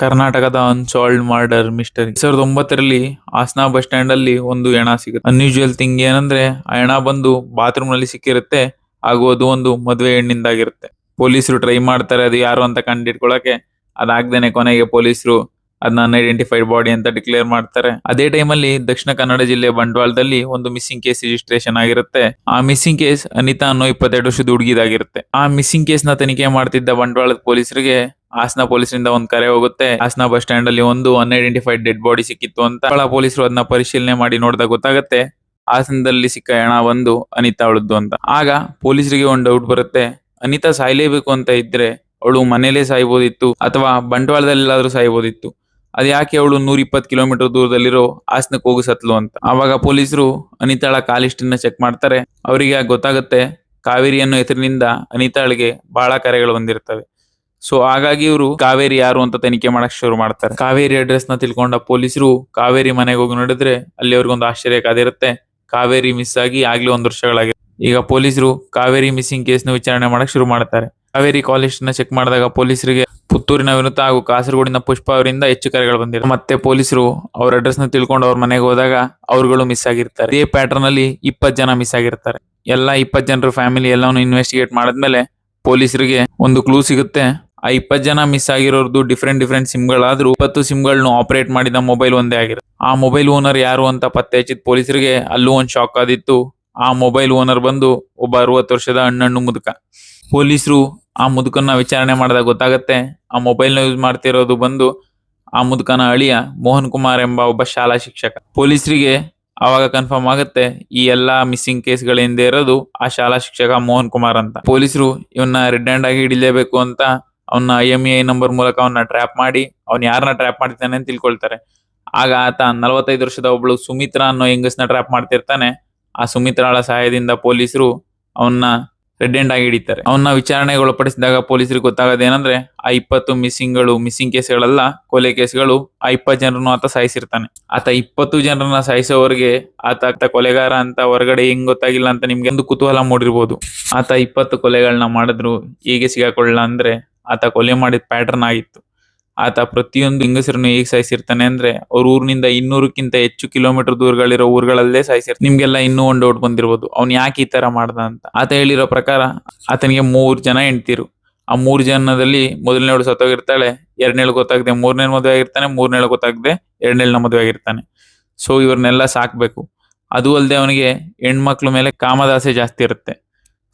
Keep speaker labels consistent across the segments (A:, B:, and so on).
A: ಕರ್ನಾಟಕದ unsolved murder mystery 2009ರಲ್ಲಿ Hassan bus stand ಅಲ್ಲಿ ಒಂದು ಹೆಣ ಸಿಗುತ್ತೆ. ಅನ್ಯೂಜುವಲ್ ಥಿಂಗ್ ಏನಂದ್ರೆ ಆ ಹೆಣ ಬಂದು ಬಾತ್ರೂಮ್ ನಲ್ಲಿ ಸಿಕ್ಕಿರುತ್ತೆ ಹಾಗೂ ಅದು ಒಂದು ಮದುವೆ ಹೆಣ್ಣಿಂದಾಗಿರುತ್ತೆ. ಪೊಲೀಸರು ಟ್ರೈ ಮಾಡ್ತಾರೆ ಅದು ಯಾರು ಅಂತ ಕಂಡಿಡ್ಕೊಳಕ್ಕೆ. ಅದಾಗ್ದೇನೆ ಕೊನೆಗೆ ಪೊಲೀಸರು ಅದನ್ನ ಅನ್ಐಡೆಂಟಿಫೈಡ್ ಬಾಡಿ ಅಂತ ಡಿಕ್ಲೇರ್ ಮಾಡ್ತಾರೆ. ಅದೇ ಟೈಮಲ್ಲಿ ದಕ್ಷಿಣ ಕನ್ನಡ ಜಿಲ್ಲೆ ಬಂಟ್ವಾಳದಲ್ಲಿ ಒಂದು ಮಿಸ್ಸಿಂಗ್ ಕೇಸ್ ರಿಜಿಸ್ಟ್ರೇಷನ್ ಆಗಿರುತ್ತೆ. ಆ ಮಿಸ್ಸಿಂಗ್ ಕೇಸ್ ಅನಿತಾ ಅನ್ನೋ 22 ವರ್ಷದ ಹುಡುಗಿದಾಗಿರುತ್ತೆ. ಆ ಮಿಸ್ಸಿಂಗ್ ಕೇಸ್ ನ ತನಿಖೆ ಮಾಡ್ತಿದ್ದ ಬಂಟ್ವಾಳದ ಪೊಲೀಸರಿಗೆ ಹಾಸನ ಪೊಲೀಸರಿಂದ ಒಂದು ಕರೆ ಹೋಗುತ್ತೆ. ಹಾಸನ ಬಸ್ ಸ್ಟ್ಯಾಂಡ್ ಅಲ್ಲಿ ಒಂದು ಅನ್ಐಡೆಂಟಿಫೈಡ್ ಡೆಡ್ ಬಾಡಿ ಸಿಕ್ಕಿತ್ತು ಅಂತ. ಪೊಲೀಸರು ಅದನ್ನ ಪರಿಶೀಲನೆ ಮಾಡಿ ನೋಡಿದಾಗ ಗೊತ್ತಾಗುತ್ತೆ ಹಾಸನದಲ್ಲಿ ಸಿಕ್ಕ ಹೆಣ ಒಂದು ಅನಿತಾ ಅವಳದ್ದು ಅಂತ. ಆಗ ಪೊಲೀಸರಿಗೆ ಒಂದು ಡೌಟ್ ಬರುತ್ತೆ, ಅನಿತಾ ಸಾಯ್ಲೇಬೇಕು ಅಂತ ಇದ್ರೆ ಅವಳು ಮನೇಲೆ ಸಾಯ್ಬೋದಿತ್ತು ಅಥವಾ ಬಂಟ್ವಾಳದಲ್ಲಾದ್ರೂ ಸಾಯ್ಬೋದಿತ್ತು. ಅದ್ ಯಾಕೆ ಅವಳು 120 ಕಿಲೋಮೀಟರ್ ದೂರದಲ್ಲಿರೋ ಹಾಸನಕ್ಕೆ ಹೋಗಿ ಸತ್ಲು ಅಂತ. ಆವಾಗ ಪೊಲೀಸರು ಅನಿತಾಳ ಕಾಲಿಸ್ಟನ್ನ ಚೆಕ್ ಮಾಡ್ತಾರೆ. ಅವರಿಗೆ ಗೊತ್ತಾಗುತ್ತೆ ಕಾವೇರಿ ಅನ್ನೋ ಹೆಸರಿನಿಂದ ಅನಿತಾಳಿಗೆ ಬಹಳ ಕರೆಗಳು ಬಂದಿರ್ತವೆ. ಸೊ ಹಾಗಾಗಿ ಇವರು ಕಾವೇರಿ ಯಾರು ಅಂತ ತನಿಖೆ ಮಾಡಕ್ ಶುರು ಮಾಡ್ತಾರೆ. ಕಾವೇರಿ ಅಡ್ರೆಸ್ ನ ತಿಳ್ಕೊಂಡ ಪೊಲೀಸರು ಕಾವೇರಿ ಮನೆಗೆ ಹೋಗಿ ನೋಡಿದ್ರೆ ಅಲ್ಲಿ ಅವ್ರಿಗೊಂದು ಆಶ್ಚರ್ಯ ಕಾದಿರುತ್ತೆ. ಕಾವೇರಿ ಮಿಸ್ ಆಗಿ ಆಗ್ಲೇ 1 ವರ್ಷಗಳಾಗಿದೆ. ಈಗ ಪೊಲೀಸರು ಕಾವೇರಿ ಮಿಸ್ಸಿಂಗ್ ಕೇಸ್ ನ ವಿಚಾರಣೆ ಮಾಡಕ್ ಶುರು ಮಾಡ್ತಾರೆ. ಕಾವೇರಿ ಕಾಲಿಸ್ಟ್ ನ ಚೆಕ್ ಮಾಡಿದಾಗ ಪೊಲೀಸರಿಗೆ ಪುತ್ತೂರಿನ ವಿನುತಾ ಹಾಗೂ ಕಾಸರಗೋಡಿನ ಪುಷ್ಪ ಅವರಿಂದ ಹೆಚ್ಚು ಕರೆಗಳು ಬಂದಿರುತ್ತೆ. ಮತ್ತೆ ಪೊಲೀಸರು ಅವ್ರ ಅಡ್ರೆಸ್ ನ ತಿಳ್ಕೊಂಡು ಅವ್ರ ಮನೆಗೆ ಹೋದಾಗ ಅವ್ರುಗಳು ಮಿಸ್ ಆಗಿರ್ತಾರೆ. ಇದೇ ಪ್ಯಾಟರ್ನ್ ಅಲ್ಲಿ 20 ಜನ ಮಿಸ್ ಆಗಿರ್ತಾರೆ. ಎಲ್ಲ 20 ಜನರ ಫ್ಯಾಮಿಲಿ ಎಲ್ಲಾನು ಇನ್ವೆಸ್ಟಿಗೇಟ್ ಮಾಡಿದ್ಮೇಲೆ ಪೊಲೀಸರಿಗೆ ಒಂದು ಕ್ಲೂ ಸಿಗುತ್ತೆ. ಆ 20 ಜನ ಮಿಸ್ ಆಗಿರೋದು ಡಿಫ್ರೆಂಟ್ ಸಿಮ್ಗಳಾದ್ರೂ 20 ಸಿಮ್ಗಳನ್ನು ಆಪರೇಟ್ ಮಾಡಿದ ಮೊಬೈಲ್ ಒಂದೇ ಆಗಿರುತ್ತೆ. ಆ ಮೊಬೈಲ್ ಓನರ್ ಯಾರು ಅಂತ ಪತ್ತೆ ಹಚ್ಚಿದ ಪೊಲೀಸರಿಗೆ ಅಲ್ಲೂ ಒಂದು ಶಾಕ್ ಆದಿತ್ತು. ಆ ಮೊಬೈಲ್ ಓನರ್ ಬಂದು ಒಬ್ಬ 60 ವರ್ಷದ ಹಣ್ಣು ಮುದುಕ. ಪೊಲೀಸರು ಆ ಮುದುಕನ್ನ ವಿಚಾರಣೆ ಮಾಡಿದಾಗ ಗೊತ್ತಾಗತ್ತೆ ಆ ಮೊಬೈಲ್ ನ ಯೂಸ್ ಮಾಡ್ತಿರೋದು ಬಂದು ಆ ಮುದುಕನ ಅಳಿಯ ಮೋಹನ್ ಕುಮಾರ್ ಎಂಬ ಒಬ್ಬ ಶಾಲಾ ಶಿಕ್ಷಕ. ಪೊಲೀಸರಿಗೆ ಅವಾಗ ಕನ್ಫರ್ಮ್ ಆಗುತ್ತೆ ಈ ಎಲ್ಲಾ ಮಿಸ್ಸಿಂಗ್ ಕೇಸ್ಗಳ ಹಿಂದೆ ಇರೋದು ಆ ಶಾಲಾ ಶಿಕ್ಷಕ ಮೋಹನ್ ಕುಮಾರ್ ಅಂತ. ಪೊಲೀಸರು ಇವನ್ನ ರೆಡ್ ಹ್ಯಾಂಡ್ ಆಗಿ ಹಿಡಿಲೇಬೇಕು ಅಂತ ಅವನ್ನ IMEI ನಂಬರ್ ಮೂಲಕ ಅವನ್ನ ಟ್ರ್ಯಾಪ್ ಮಾಡಿ ಅವ್ನ ಯಾರನ್ನ ಟ್ರ್ಯಾಪ್ ಮಾಡ್ತಾನೆ ಅಂತ ತಿಳ್ಕೊಳ್ತಾರೆ. ಆಗ ಆತ 45 ವರ್ಷದ ಒಬ್ಳು ಸುಮಿತ್ರಾ ಅನ್ನೋ ಹೆಂಗಸ್ನ ಟ್ರ್ಯಾಪ್ ಮಾಡ್ತಿರ್ತಾನೆ. ಆ ಸುಮಿತ್ರಾಳ ಸಹಾಯದಿಂದ ಪೊಲೀಸರು ಅವನ್ನ ರೆಡ್ ಹ್ಯಾಂಡ್ ಆಗಿ ಹಿಡಿತಾರೆ. ಅವನ್ನ ವಿಚಾರಣೆಗೆ ಒಳಪಡಿಸಿದಾಗ ಪೊಲೀಸರಿಗೆ ಗೊತ್ತಾಗೋದೇನಂದ್ರೆ ಆ 20 ಮಿಸ್ಸಿಂಗ್ ಕೇಸ್ಗಳೆಲ್ಲ ಕೊಲೆ ಕೇಸ್ಗಳು. ಆ 20 ಜನರನ್ನು ಆತ ಸಾಯಿಸಿರ್ತಾನೆ. ಆತ 20 ಜನರನ್ನ ಸಾಯಿಸೋವರೆಗೆ ಆತ ಕೊಲೆಗಾರ ಅಂತ ಹೊರಗಡೆ ಹೆಂಗ್ ಗೊತ್ತಾಗಿಲ್ಲ ಅಂತ ನಿಮ್ಗೆ ಒಂದು ಕುತೂಹಲ ಮೂಡಿರ್ಬೋದು. ಆತ 20 ಕೊಲೆಗಳನ್ನ ಮಾಡಿದ್ರು ಹೀಗೆ ಸಿಗಾಕೊಳ್ಳ ಅಂದ್ರೆ ಆತ ಕೊಲೆ ಮಾಡಿದ ಪ್ಯಾಟರ್ನ್ ಆಗಿತ್ತು. ಆತ ಪ್ರತಿಯೊಂದು ಹೆಂಗಸರನ್ನು ಹೇಗೆ ಸಾಯಿಸಿರ್ತಾನೆ ಅಂದ್ರೆ ಅವ್ರ ಊರಿನಿಂದ 200ಕ್ಕಿಂತ ಹೆಚ್ಚು ಕಿಲೋಮೀಟರ್ ದೂರಗಳಿರೋ ಊರುಗಳಲ್ಲೇ ಸಾಯಿಸಿರ್ತಾನೆ. ನಿಮ್ಗೆಲ್ಲ ಇನ್ನೂ ಒಂದು ಡೌಟ್ ಬಂದಿರ್ಬೋದು ಅವ್ನ್ ಯಾಕೆ ಈ ತರ ಮಾಡ್ದ ಅಂತ. ಆತ ಹೇಳಿರೋ ಪ್ರಕಾರ ಆತನಿಗೆ 3 ಜನ ಹೆಂಡ್ತಿರು. ಆ 3 ಜನದಲ್ಲಿ ಮೊದಲನೇಳು ಸತ್ತೋಗಿರ್ತಾಳೆ, 2ನೇಳು ಗೊತ್ತಾಗದೆ 3ನೇ ಮದುವೆ ಆಗಿರ್ತಾನೆ, 3ನೇಳು ಗೊತ್ತಾಗದೆ 2ನೇಳನ ಮದುವೆ ಆಗಿರ್ತಾನೆ. ಸೊ ಇವ್ರನ್ನೆಲ್ಲ ಸಾಕ್ಬೇಕು. ಅದು ಅಲ್ಲದೆ ಅವನಿಗೆ ಹೆಣ್ಮಕ್ಳ ಮೇಲೆ ಕಾಮದಾಸೆ ಜಾಸ್ತಿ ಇರುತ್ತೆ.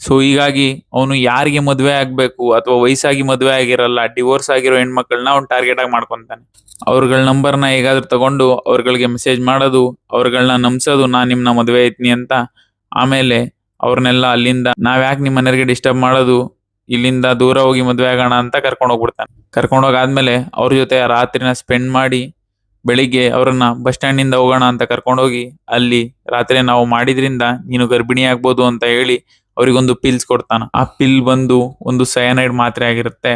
A: ಸೊ ಹೀಗಾಗಿ ಅವನು ಯಾರಿಗೆ ಮದುವೆ ಆಗ್ಬೇಕು ಅಥವಾ ವಯಸ್ಸಾಗಿ ಮದುವೆ ಆಗಿರಲ್ಲ ಡಿವೋರ್ಸ್ ಆಗಿರೋ ಹೆಣ್ಮಕ್ಳನ್ನ ಅವ್ನು ಟಾರ್ಗೆಟ್ ಆಗಿ ಮಾಡ್ಕೊಂತಾನೆ. ಅವ್ರಗಳ ನಂಬರ್ನ ಹೇಗಾದ್ರೂ ತಗೊಂಡು ಅವ್ರಗಳಿಗೆ ಮೆಸೇಜ್ ಮಾಡೋದು, ಅವ್ರಗಳನ್ನ ನಂಬ್ಸೋದು ನಾನ್ ನಿಮ್ನ ಮದುವೆ ಐತ್ನಿ ಅಂತ. ಆಮೇಲೆ ಅವ್ರನ್ನೆಲ್ಲ ಅಲ್ಲಿಂದ ನಾವ್ಯಾಕೆ ನಿಮ್ಮ ಮನೆಯವರಿಗೆ ಡಿಸ್ಟರ್ಬ್ ಮಾಡೋದು, ಇಲ್ಲಿಂದ ದೂರ ಹೋಗಿ ಮದುವೆ ಆಗೋಣ ಅಂತ ಕರ್ಕೊಂಡು ಹೋಗ್ಬಿಡ್ತಾನೆ. ಕರ್ಕೊಂಡೋಗಾದ್ಮೇಲೆ ಅವ್ರ ಜೊತೆ ರಾತ್ರಿನ ಸ್ಪೆಂಡ್ ಮಾಡಿ ಬೆಳಿಗ್ಗೆ ಅವ್ರನ್ನ ಬಸ್ ಸ್ಟ್ಯಾಂಡ್ ನಿಂದ ಹೋಗೋಣ ಅಂತ ಕರ್ಕೊಂಡೋಗಿ ಅಲ್ಲಿ ರಾತ್ರಿ ನಾವು ಮಾಡಿದ್ರಿಂದ ನೀನು ಗರ್ಭಿಣಿ ಆಗ್ಬೋದು ಅಂತ ಹೇಳಿ ಅವ್ರಿಗೊಂದು ಪಿಲ್ಸ್ ಕೊಡ್ತಾನ. ಆ ಪಿಲ್ ಬಂದು ಒಂದು ಸಯನೈಡ್ ಮಾತ್ರೆ ಆಗಿರುತ್ತೆ.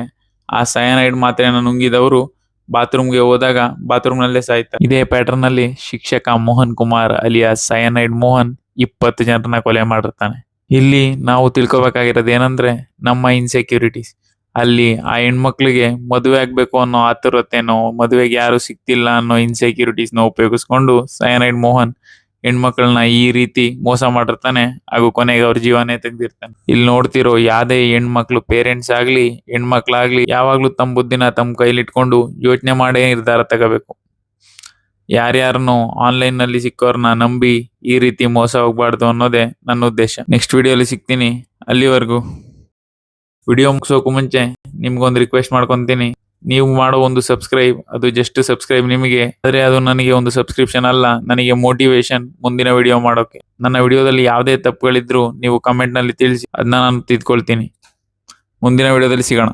A: ಆ ಸಯನೈಡ್ ಮಾತ್ರೆನ ನುಂಗಿದವರು ಬಾತ್ರೂಮ್ಗೆ ಹೋದಾಗ ಬಾತ್ರೂಮ್ ನಲ್ಲೇ ಸಾಯ್ತಾರೆ. ಇದೇ ಪ್ಯಾಟರ್ನ್ ಅಲ್ಲಿ ಶಿಕ್ಷಕ ಮೋಹನ್ ಕುಮಾರ್ ಅಲಿಯಾಸ್ ಸಯನೈಡ್ ಮೋಹನ್ 20 ಜನರನ್ನ ಕೊಲೆ ಮಾಡಿರ್ತಾನೆ. ಇಲ್ಲಿ ನಾವು ತಿಳ್ಕೊಬೇಕಾಗಿರೋದು ಏನಂದ್ರೆ ನಮ್ಮ ಇನ್ಸೆಕ್ಯೂರಿಟೀಸ್. ಅಲ್ಲಿ ಆ ಹೆಣ್ಮಕ್ಳಿಗೆ ಮದುವೆ ಆಗ್ಬೇಕು ಅನ್ನೋ ಆತುರತೆನೋ ಮದುವೆಗೆ ಯಾರು ಸಿಕ್ತಿಲ್ಲ ಅನ್ನೋ ಇನ್ಸೆಕ್ಯೂರಿಟೀಸ್ ನ ಉಪಯೋಗಿಸ್ಕೊಂಡು ಸಯನೈಡ್ ಮೋಹನ್ ಹೆಣ್ಮಕ್ಳನ್ನ ಈ ರೀತಿ ಮೋಸ ಮಾಡಿರ್ತಾನೆ ಹಾಗೂ ಕೊನೆಗೆ ಅವ್ರ ಜೀವನೇ ತೆಗ್ದಿರ್ತಾನೆ. ಇಲ್ಲಿ ನೋಡ್ತಿರೋ ಯಾವ್ದೇ ಹೆಣ್ಮಕ್ಳು ಪೇರೆಂಟ್ಸ್ ಆಗ್ಲಿ ಹೆಣ್ಮಕ್ಳಾಗ್ಲಿ ಯಾವಾಗ್ಲೂ ತಮ್ಮ ಬುದ್ಧಿನ ತಮ್ಮ ಕೈಲಿಟ್ಕೊಂಡು ಯೋಚನೆ ಮಾಡೇ ನಿರ್ಧಾರ ತಗೋಬೇಕು. ಯಾರ್ಯಾರನ್ನು ಆನ್ಲೈನ್ ನಲ್ಲಿ ಸಿಕ್ಕೋರ್ನ ನಂಬಿ ಈ ರೀತಿ ಮೋಸ ಹೋಗ್ಬಾರ್ದು ಅನ್ನೋದೇ ನನ್ನ ಉದ್ದೇಶ. ನೆಕ್ಸ್ಟ್ ವಿಡಿಯೋಲಿ ಸಿಗ್ತೀನಿ. ಅಲ್ಲಿವರೆಗೂ ವಿಡಿಯೋ ಮುಗಿಸೋಕು ಮುಂಚೆ ನಿಮ್ಗೊಂದು ರಿಕ್ವೆಸ್ಟ್ ಮಾಡ್ಕೊಂತೀನಿ. ನೀವು ಮಾಡೋ ಒಂದು ಸಬ್ಸ್ಕ್ರೈಬ್, ಅದು ಜಸ್ಟ್ ಸಬ್ಸ್ಕ್ರೈಬ್ ನಿಮಗೆ ಆದ್ರೆ ಅದು ನನಗೆ ಒಂದು ಸಬ್ಸ್ಕ್ರಿಪ್ಷನ್ ಅಲ್ಲ, ನನಗೆ ಮೋಟಿವೇಶನ್ ಮುಂದಿನ ವಿಡಿಯೋ ಮಾಡೋಕೆ. ನನ್ನ ವಿಡಿಯೋದಲ್ಲಿ ಯಾವುದೇ ತಪ್ಪುಗಳಿದ್ರು ನೀವು ಕಮೆಂಟ್ ನಲ್ಲಿ ತಿಳಿಸಿ, ಅದನ್ನ ನಾನು ತಿದ್ಕೊಳ್ತೀನಿ. ಮುಂದಿನ ವಿಡಿಯೋದಲ್ಲಿ ಸಿಗೋಣ.